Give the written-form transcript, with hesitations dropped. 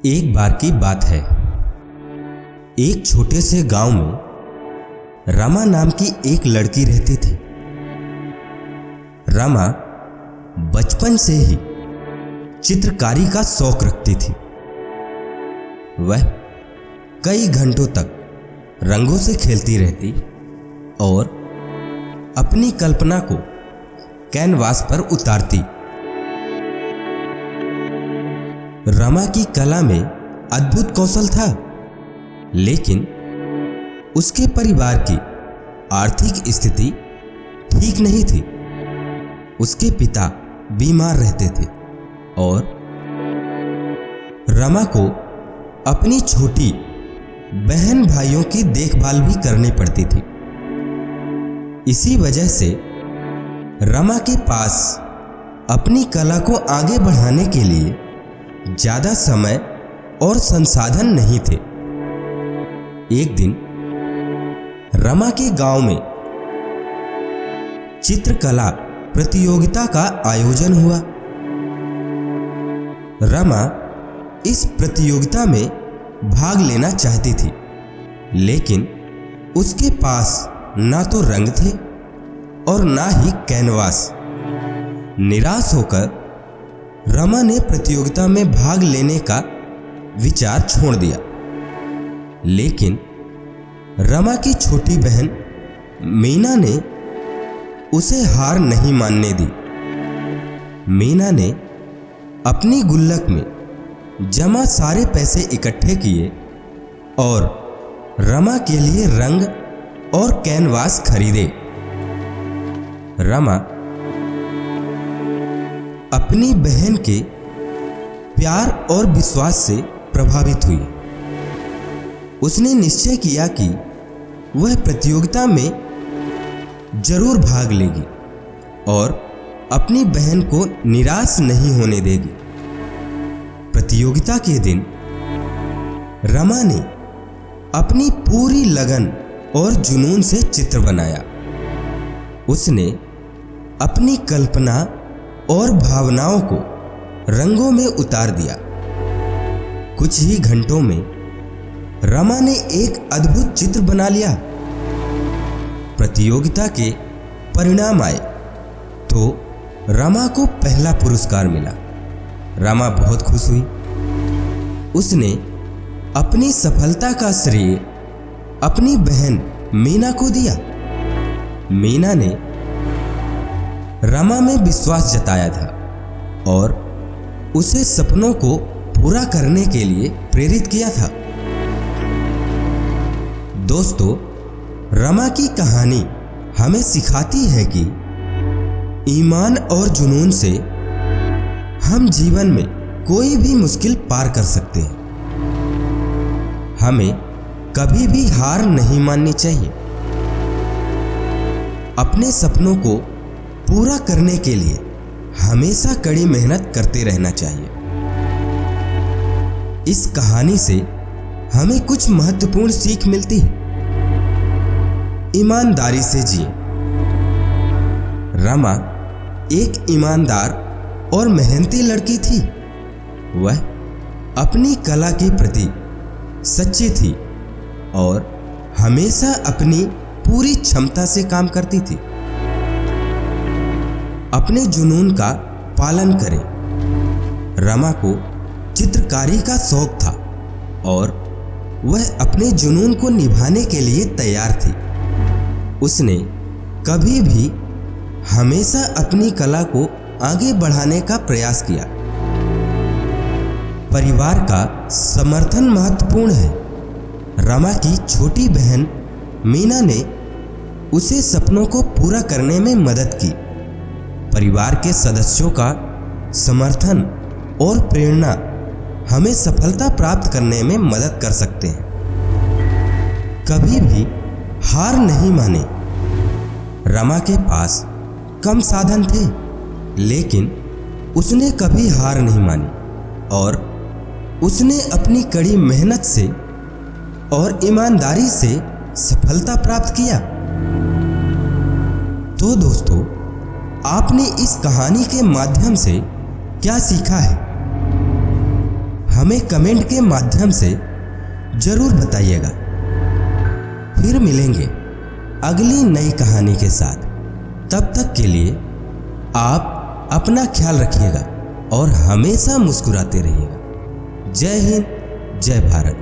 एक बार की बात है। एक छोटे से गांव में रमा नाम की एक लड़की रहती थी। रमा बचपन से ही चित्रकारी का शौक रखती थी। वह कई घंटों तक रंगों से खेलती रहती और अपनी कल्पना को कैनवास पर उतारती। रमा की कला में अद्भुत कौशल था, लेकिन उसके परिवार की आर्थिक स्थिति ठीक नहीं थी। उसके पिता बीमार रहते थे और रमा को अपनी छोटी बहन भाइयों की देखभाल भी करनी पड़ती थी। इसी वजह से रमा के पास अपनी कला को आगे बढ़ाने के लिए ज्यादा समय और संसाधन नहीं थे। एक दिन रमा के गांव में चित्रकला प्रतियोगिता का आयोजन हुआ। रमा इस प्रतियोगिता में भाग लेना चाहती थी, लेकिन उसके पास ना तो रंग थे और ना ही कैनवास। निराश होकर रमा ने प्रतियोगिता में भाग लेने का विचार छोड़ दिया। लेकिन रमा की छोटी बहन मीना ने उसे हार नहीं मानने दी। मीना ने अपनी गुल्लक में जमा सारे पैसे इकट्ठे किए और रमा के लिए रंग और कैनवास खरीदे। रमा अपनी बहन के प्यार और विश्वास से प्रभावित हुई। उसने निश्चय किया कि वह प्रतियोगिता में जरूर भाग लेगी और अपनी बहन को निराश नहीं होने देगी। प्रतियोगिता के दिन रमा ने अपनी पूरी लगन और जुनून से चित्र बनाया। उसने अपनी कल्पना और भावनाओं को रंगों में उतार दिया। कुछ ही घंटों में रमा ने एक अद्भुत चित्र बना लिया। प्रतियोगिता के परिणाम आए तो रमा को पहला पुरस्कार मिला। रमा बहुत खुश हुई। उसने अपनी सफलता का श्रेय अपनी बहन मीना को दिया। मीना ने रमा में विश्वास जताया था और उसे सपनों को पूरा करने के लिए प्रेरित किया था। दोस्तों, रमा की कहानी हमें सिखाती है कि ईमान और जुनून से हम जीवन में कोई भी मुश्किल पार कर सकते हैं। हमें कभी भी हार नहीं माननी चाहिए। अपने सपनों को पूरा करने के लिए हमेशा कड़ी मेहनत करते रहना चाहिए। इस कहानी से हमें कुछ महत्वपूर्ण सीख मिलती है। ईमानदारी से जिए। रमा एक ईमानदार और मेहनती लड़की थी। वह अपनी कला के प्रति सच्ची थी और हमेशा अपनी पूरी क्षमता से काम करती थी। अपने जुनून का पालन करें। रमा को चित्रकारी का शौक था और वह अपने जुनून को निभाने के लिए तैयार थी। उसने कभी भी हमेशा अपनी कला को आगे बढ़ाने का प्रयास किया। परिवार का समर्थन महत्वपूर्ण है। रमा की छोटी बहन मीना ने उसे सपनों को पूरा करने में मदद की। परिवार के सदस्यों का समर्थन और प्रेरणा हमें सफलता प्राप्त करने में मदद कर सकते हैं। कभी भी हार नहीं माने। रमा के पास कम साधन थे, लेकिन उसने कभी हार नहीं मानी और उसने अपनी कड़ी मेहनत से और ईमानदारी से सफलता प्राप्त किया। तो दोस्तों, आपने इस कहानी के माध्यम से क्या सीखा है? हमें कमेंट के माध्यम से जरूर बताइएगा। फिर मिलेंगे अगली नई कहानी के साथ। तब तक के लिए आप अपना ख्याल रखिएगा और हमेशा मुस्कुराते रहिएगा। जय हिंद, जय भारत।